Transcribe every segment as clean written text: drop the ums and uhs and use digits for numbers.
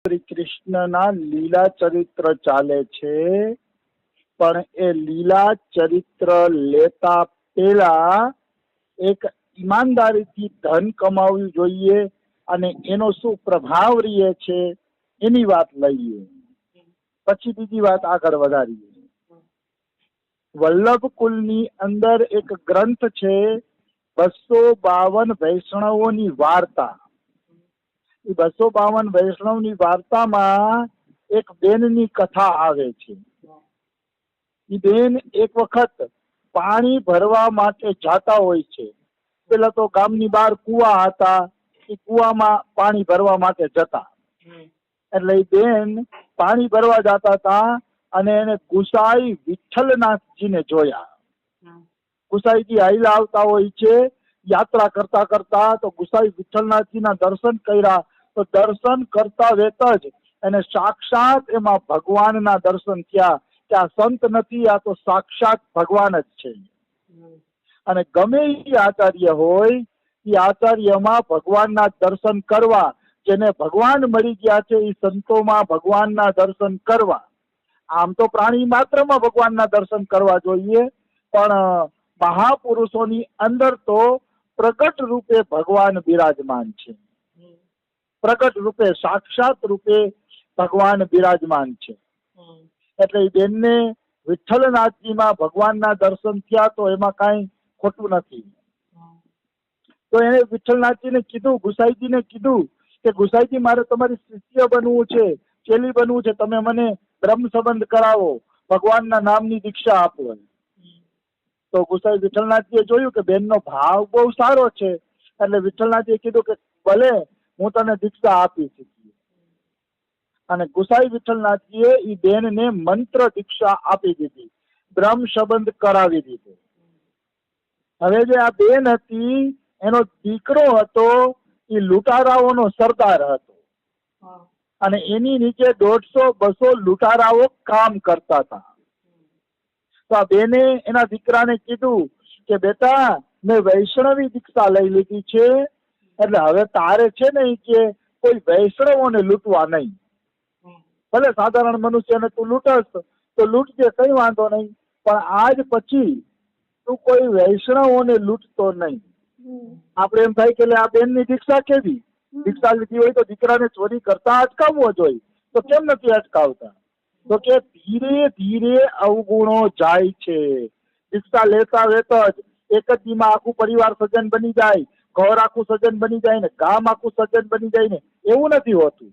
શ્રી કૃષ્ણના લીલા ચરિત્ર ચાલે છે, પણ એ લીલા ચરિત્ર લેતા પહેલા એક ઈમાનદારીથી ધન કમાવવું જોઈએ અને એનો શું પ્રભાવ રહે છે એની વાત લઈએ, પછી બીજી વાત આગળ વધારીએ. વલ્લભ કુલની અંદર એક ગ્રંથ છે 252 વૈષ્ણવોની વાર્તા. એ 252 વૈષ્ણવની વાર્તામાં એક બેનની કથા આવે છે. એ બેન એક વખત પાણી ભરવા માટે જાતા હોય છે. પેલા તો ગામની બહાર કુવા હતા, એ કુવામાં પાણી ભરવા માટે જતા. એટલે એ બેન પાણી ભરવા જતા હતા અને એને ગુસાઈ વિઠ્ઠલનાથજીને જોયા. ગુસાઈજી હાઈલા આવતા હોય છે યાત્રા કરતા કરતા, તો ગુસાઈ વિઠ્ઠલનાથજીના દર્શન કર્યા. તો દર્શન કરતા વેત જ એને સાક્ષાત એમાં ભગવાનના દર્શન થયા કે આ સંત નથી, આ તો સાક્ષાત ભગવાન જ છે. અને ગમે એ આચાર્ય હોય એ આચાર્યમાં ભગવાનના દર્શન કરવા, જેને ભગવાન મળી ગયા છે એ સંતોમાં ભગવાનના દર્શન કરવા. આમ તો પ્રાણી માત્રમાં ભગવાનના દર્શન કરવા જોઈએ, પણ મહાપુરુષોની અંદર તો પ્રગટ રૂપે ભગવાન બિરાજમાન છે. પ્રગટ રૂપે સાક્ષાત રૂપે ભગવાન બિરાજમાન છે. એટલે એ બેનને વિઠ્ઠલનાથજીમાં ભગવાનના દર્શન થયા, તો એમાં કાંઈ ખોટું નથી. તો એને વિઠ્ઠલનાથજીને કીધું, ગુસાઈજીને કીધું કે ગુસાઈજી, મારે તમારી શિષ્ય બનવું છે, ચેલી બનવું છે, તમે મને બ્રહ્મ સંબંધ કરાવો, ભગવાનના નામની દીક્ષા આપો. તો ગુસાઈ વિઠ્ઠલનાથજીએ જોયું કે બેનનો ભાવ બહુ સારો છે, એટલે વિઠ્ઠલનાથજીએ કીધું કે ભલે હું તને દીક્ષા આપી શકીએ. અને ગુસાઈ વિઠ્ઠલનાથજીએ એ બેનને મંત્ર દીક્ષા આપી દીધી, બ્રહ્મ સંબંધ કરાવી દીધો. હવે જે આ બેન હતી એનો દીકરો હતો એ લૂંટારાઓનો સરદાર હતો, અને એની નીચે 150-200 લૂંટારાઓ કામ કરતા હતા. તો આ બેને એના દીકરાને કીધું કે બેટા, મેં વૈષ્ણવી દીક્ષા લઈ લીધી છે, એટલે હવે તારે છે ને કે કોઈ વૈષ્ણવોને લૂંટવા નહીં. ભલે સાધારણ મનુષ્યને તું લૂંટસ તો લૂંટજે, કઈ વાંધો નહીં, પણ આજ પછી તું કોઈ વૈષ્ણવોને લૂંટતો નહીં. આપણે એમ થાય કે આ બેનની દીક્ષા કેવી? દીક્ષા લીધી હોય તો દીકરાને ચોરી કરતા અટકાવવો જોઈએ, તો કેમ નથી અટકાવતા? તો કે ધીરે ધીરે અવગુણો જાય છે. દીક્ષા લેતા વેત જ એક જ દીમાં આખું પરિવાર સજ્જન બની જાય, ઘર આખું સજ્જન બની જાય ને ગામ આખું સજ્જન બની જાય ને, એવું નથી હોતું.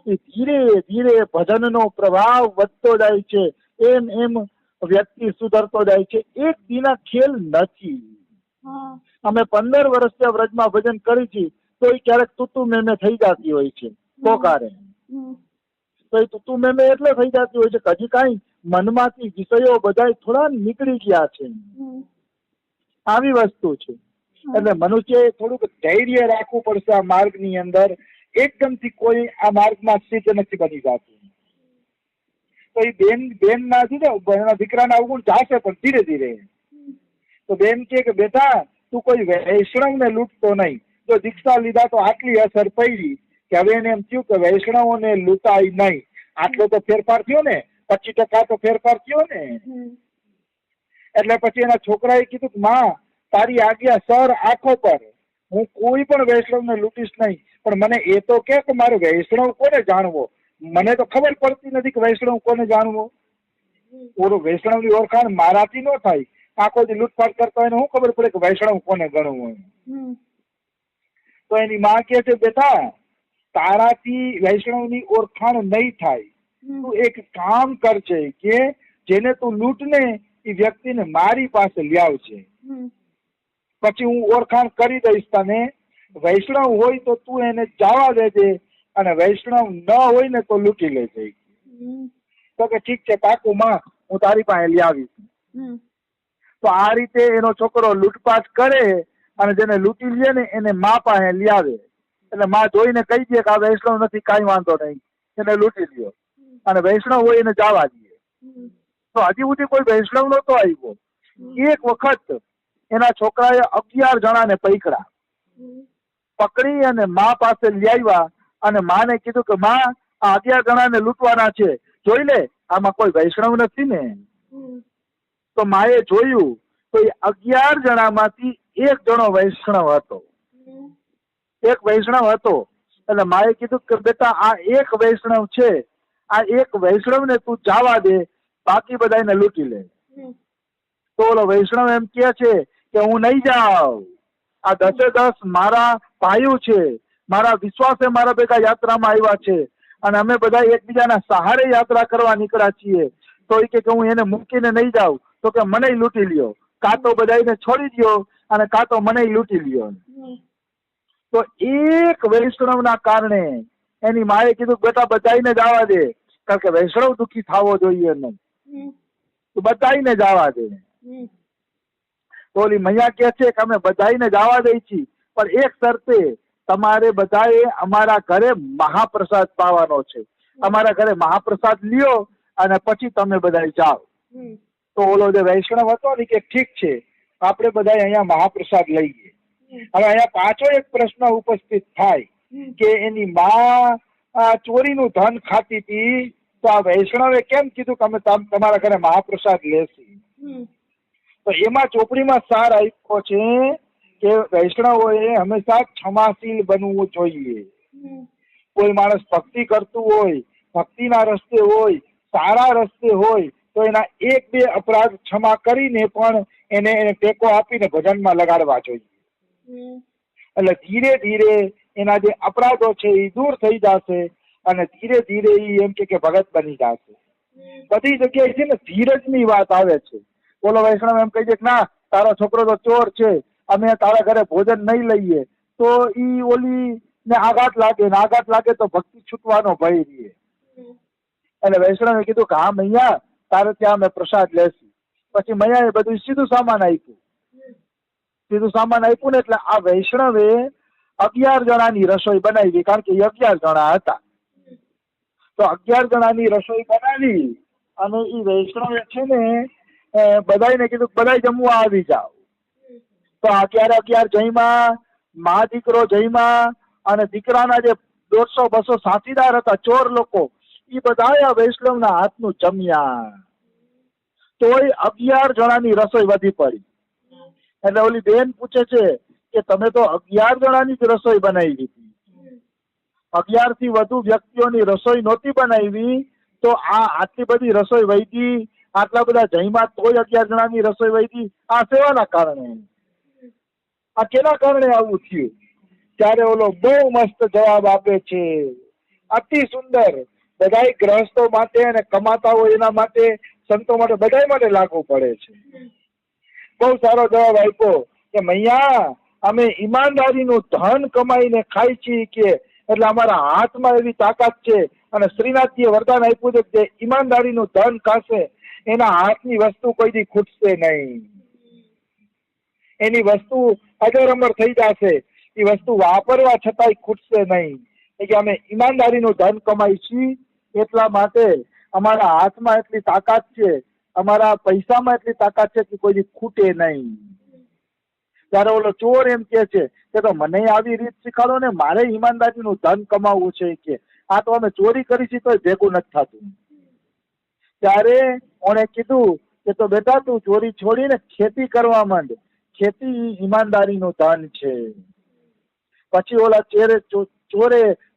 એ ધીરે ધીરે ભજનનો પ્રભાવ વધતો જાય છે, એમ એમ વ્યક્તિ સુધરતો જાય છે. એક દીના ખેલ નથી. અમે 15 વર્ષથી વ્રજમાં ભજન કરી છે, તો એ ક્યારેક તુતુ મેમે થઈ જતી હોય છે કોકારે. તો એ તુતુ મેમે એટલે થઈ જતી હોય છે કે હજી કાંઈ મનમાંથી વિષયો બધા થોડા નીકળી ગયા છે. આવી વસ્તુ છે. એટલે મનુષ્યએ થોડુંક ધૈર્ય રાખવું પડશે આ માર્ગની અંદર. એકદમથી કોઈ આ માર્ગમાં સિદ્ધ નથી બની જતું. તો એ બેન ના છે ને એના દીકરાના અવગુણ જાશે, પણ ધીરે ધીરે. તો બેન કે બેટા, તું કોઈ વૈષ્ણવને લૂંટતો નહીં. જો દીક્ષા લીધા તો આટલી અસર પડી કે હવે એને એમ થયું કે વૈષ્ણવોને લૂંટાય નહીં. આટલો તો ફેરફાર થયો ને, 25% તો ફેરફાર થયો ને. એટલે પછી એના છોકરાએ કીધું કે માં, તારી આજ્ઞા સર આંખો પર, હું કોઈ પણ વૈષ્ણવને લૂંટીશ નહીં, પણ મને એ તો કે મારે વૈષ્ણવ કોને જાણવો? મને તો ખબર પડતી નથી કે વૈષ્ણવ કોને જાણવો. વૈષ્ણવની ઓળખાણ મારાથી ન થાય. આખો જે લૂંટફાટ કરતા હોય ને હું ખબર પડે કે વૈષ્ણવ કોને ગણવું? તો એની માં કે છે, બેટા, તારાથી વૈષ્ણવની ઓળખાણ નહીં થાય. તું એક કામ કરજે કે જેને તું લૂંટ ને એ વ્યક્તિને મારી પાસે લાવજે, પછી હું ઓળખાણ કરી દઈશ તને. વૈષ્ણવ હોય તો તું એને જવા દેજે, અને વૈષ્ણવ ન હોય ને તો લૂંટી લેજે. તો કે ઠીક છે પાકું માં, હું તારી પાસે લાવીશ. તો આ રીતે એનો છોકરો લૂંટપાટ કરે અને જેને લૂંટી લે ને એને મા પાસે લાવે. એટલે માં જોઈને કહી દે કે આ વૈષ્ણવ નથી, કાંઈ વાંધો નહીં, એને લૂંટી લ્યો. અને વૈષ્ણવ હોય એને જવા દે. તો હજી સુધી કોઈ વૈષ્ણવ નતો આવ્યો. એક વખત એના છોકરાએ 11 જણાને પકડી અને મા પાસે લઈ આવ્યા, અને માને કીધું કે માં, આ 11 જણાને લૂંટવાના છે, જોઈ લે આમાં કોઈ વૈષ્ણવ નથી ને. તો માએ જોયું તો એ 11 જણામાંથી એક જણો વૈષ્ણવ હતો. એક વૈષ્ણવ હતો. એટલે માએ કીધું કે બેટા આ એક વૈષ્ણવ છે, આ એક વૈષ્ણવને તું જવા દે, બાકી બધાને લૂંટી લે. તો ઓલો વૈષ્ણવ એમ કે છે કે હું નહીં જાઉં, આ 10 મારા ભાઈઓ છે, મારા વિશ્વાસે મારા ભેગા યાત્રામાં આવ્યા છે અને અમે બધા એકબીજાના સહારે યાત્રા કરવા નીકળ્યા છીએ. તો એ કે હું એને મૂકીને નહીં જાઉં, તો કે મને લૂંટી લ્યો, કાં તો બધાને છોડી દો અને કાં તો મને લૂંટી લ્યો. તો એક વૈષ્ણવના કારણે એની માએ કીધું બેટા બધાને જવા દે, કારણ કે વૈષ્ણવ દુઃખી થવો જોઈએ નહીં, તો બધાને જવા દે. તો ઓલી મૈયા કે છે કે અમે બધાને જવા દઈ છીએ, પણ એક શરતે તમારે બધાએ અમારા ઘરે મહાપ્રસાદ પાવાનો છે, અમારા ઘરે મહાપ્રસાદ લ્યો અને પછી તમે બધા જાઓ. તો ઓલો જે વૈષ્ણવ હતો ને કે ઠીક છે, આપણે બધા અહીંયા મહાપ્રસાદ લઈએ. હવે અહીંયા પાછો એક પ્રશ્ન ઉપસ્થિત થાય કે એની માં ચોરીનું ધન ખાતી હતી, તો આ વૈષ્ણવે કેમ કીધું કે અમે તમારા ઘરે મહાપ્રસાદ લેશી? તો એમાં ચોપડીમાં સાર આપ્યો છે કે વૈષ્ણવોએ હંમેશા ક્ષમાશીલ બનવું જોઈએ. કોઈ માણસ ભક્તિ કરતું હોય, ભક્તિના રસ્તે હોય, સારા રસ્તે હોય, તો એના 1-2 અપરાધ ક્ષમા કરીને પણ એને ટેકો આપીને ભજનમાં લગાડવા જોઈએ. એટલે ધીરે ધીરે એના જે અપરાધો છે એ દૂર થઈ જશે અને ધીરે ધીરે એમ કે ભગત બની જશે. બધી જગ્યાએ છે ને ધીરજની વાત આવે છે. બોલો વૈષ્ણવ એમ કહી દે કે ના તારો છોકરો તો ચોર છે, અમે તારા ઘરે ભોજન નહીં લઈએ, તો ઈ ઓલી ને આઘાત લાગે, ને આઘાત લાગે તો ભક્તિ છૂટવાનો ભય રહે. એટલે વૈષ્ણવે કીધું કે હા મૈયા તારે ત્યાં અમે પ્રસાદ લેશું. પછી મૈયાએ બધું સીધું સામાન આપ્યું. સીધું સામાન આપ્યું ને એટલે આ વૈષ્ણવે 11 જણાની રસોઈ બનાવી, કારણ કે 11 જણા હતા. તો 11 જણાની રસોઈ બનાવી અને એ વૈષ્ણવે છે ને બધાને કીધું બધા જમવા આવી જાઓ. તો 11 જઈમાં, મા દીકરો જઈમાં અને દીકરાના જે 150-200 સાથીદાર હતા ચોર લોકો, એ બધા વૈષ્ણવના હાથનું જમ્યા. તોય 11 જણાની રસોઈ વધી પડી. એટલે ઓલી બેન પૂછે છે કે તમે તો 11 જણાની જ રસોઈ બનાવી હતી, 11 થી વધુ વ્યક્તિઓની રસોઈ નહોતી બનાવી, તો આ આટલી બધી રસોઈ વધી, આટલા બધા જઈમાં તોય 11 જણાની રસોઈ વધી, આ સેવાના કારણે, આ કેના કારણે આવું થયું? ત્યારે ઓલો બહુ મસ્ત જવાબ આપે છે, અતિ સુંદર. બધા ગ્રહસ્થો માટે અને કમાતા હોય એના માટે, સંતો માટે, બધા માટે લાગુ પડે છે. બહુ સારો જવાબ આપ્યો કે મૈયા અમે ઈમાનદારીનું ધન કમાઈને ખાઈ છીએ કે એટલે અમારા હાથમાં એવી તાકાત છે, અને શ્રીનાથજીએ વરદાન આપ્યું છે કે ઈમાનદારીનું ધન ખાશે એના હાથની વસ્તુ કોઈ દી ખૂટશે નહીં, એની વસ્તુ અજર અમર થઈ જશે, એ વસ્તુ વાપરવા છતાંય ખૂટશે નહીં. કે અમે ઈમાનદારીનું ધન કમાઈ છીએ, એટલા માટે અમારા હાથમાં એટલી તાકાત છે, અમારા પૈસામાં એટલી તાકાત છે કે કોઈ ખૂટે નહીં. ત્યારે ઓલો ચોર એમ કે છે કે તો મને આવી રીત શીખાડો ને, મારે ઈમાનદારીનું ધન કમાવવું છે કે આ તો અમે ચોરી કરી છે તો ભેગું નથી થતું. ત્યારે ઓણે કીધું કે તો બેટા તું ચોરી છોડીને ખેતી કરવા માંડ, ખેતી ઈમાનદારીનું ધન છે. પછી ઓલા ચોરે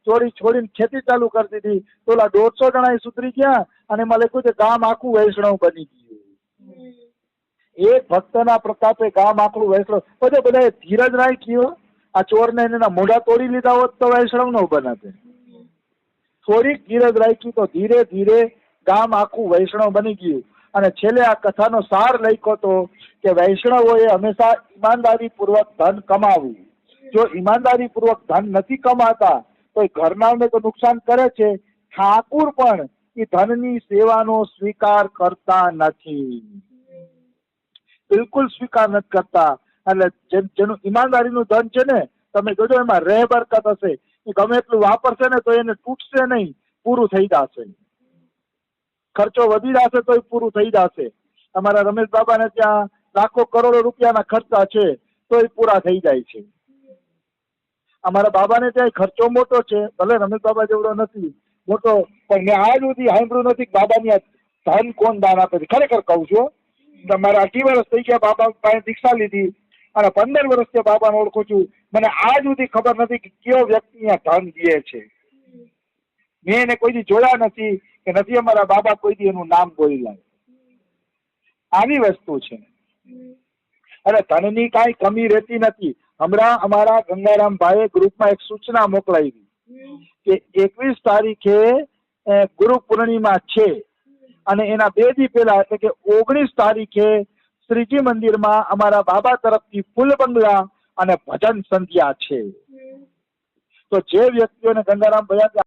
ચોરી છોડીને ખેતી ચાલુ કરી દીધી, તો ઓલા 150 જણા સુધરી ગયા અને એમાં લખ્યું કે ગામ આખું વૈષ્ણવ બની ગયું. એક ભક્તના પ્રતાપે ગામ આખું વૈષ્ણવ. પછી બધાએ ધીરજ રાખી. આ ચોરને એના મોઢા તોડી લીધા હોત તો વૈષ્ણવ નો બનાતે. થોડીક ધીરજ રાખી તો ધીરે ધીરે ગામ આખું વૈષ્ણવ બની ગયું. અને છેલ્લે આ કથાનો સાર લખ્યો તો કે વૈષ્ણવોએ હંમેશા ઈમાનદારી પૂર્વક ધન કમાવવું. જો ઈમાનદારી પૂર્વક ધન નથી કમાતા તો ઘરનાને તો નુકસાન કરે છે, ઠાકુર પણ એ ધનની સેવાનો સ્વીકાર કરતા નથી, બિલકુલ સ્વીકાર નથી કરતા. એટલે જેનું ઈમાનદારીનું ધન છે ને, તમે જોજો એમાં રહે બરકત હશે. એ ગમે એટલું વાપરશે ને તો એને તૂટશે નહીં, પૂરું થઈ જશે. ખર્ચો વધી જશે તો પૂરું થઈ જશે. અમારા રમેશ બાબાને ત્યાં લાખો કરોડો રૂપિયાના ખર્ચા છે તો એ પૂરા થઈ જાય છે. અમારા બાબાને ત્યાં ખર્ચો મોટો છે, ભલે રમેશ બાબા જેવડો નથી, મોટો, પણ મેં આજ સુધી સાંભળ્યું નથી કે બાબાની આ ધન કોણ દાન આપે છે. ખરેખર કહું છું, મારા 18 વર્ષ થઈ ગયા બાબા પાસે દીક્ષા લીધી અને 15 વર્ષથી બાબાને ઓળખું છું. મને આજ સુધી ખબર નથી કે કયો વ્યક્તિ અહીંયા ધન દે છે. મેં એને કોઈ દી જોયા નથી કે નથી અમારા બાબા કોઈ દી એનું નામ બોલ્યા. આવી વસ્તુ છે. અને ધનની કાંઈ કમી રહેતી નથી. હમણાં અમારા ગંગારામ ભાઈએ ગ્રુપમાં એક સૂચના મોકલાવી કે 21 તારીખે ગુરુ પૂર્ણિમા છે અને એના 2 દી પહેલા એટલે કે 19 તારીખે શ્રીજી મંદિરમાં અમારા બાબા તરફથી ફૂલ બંગલા અને ભજન સંધ્યા છે. તો જે વ્યક્તિઓને ગંગારામ ભૈયા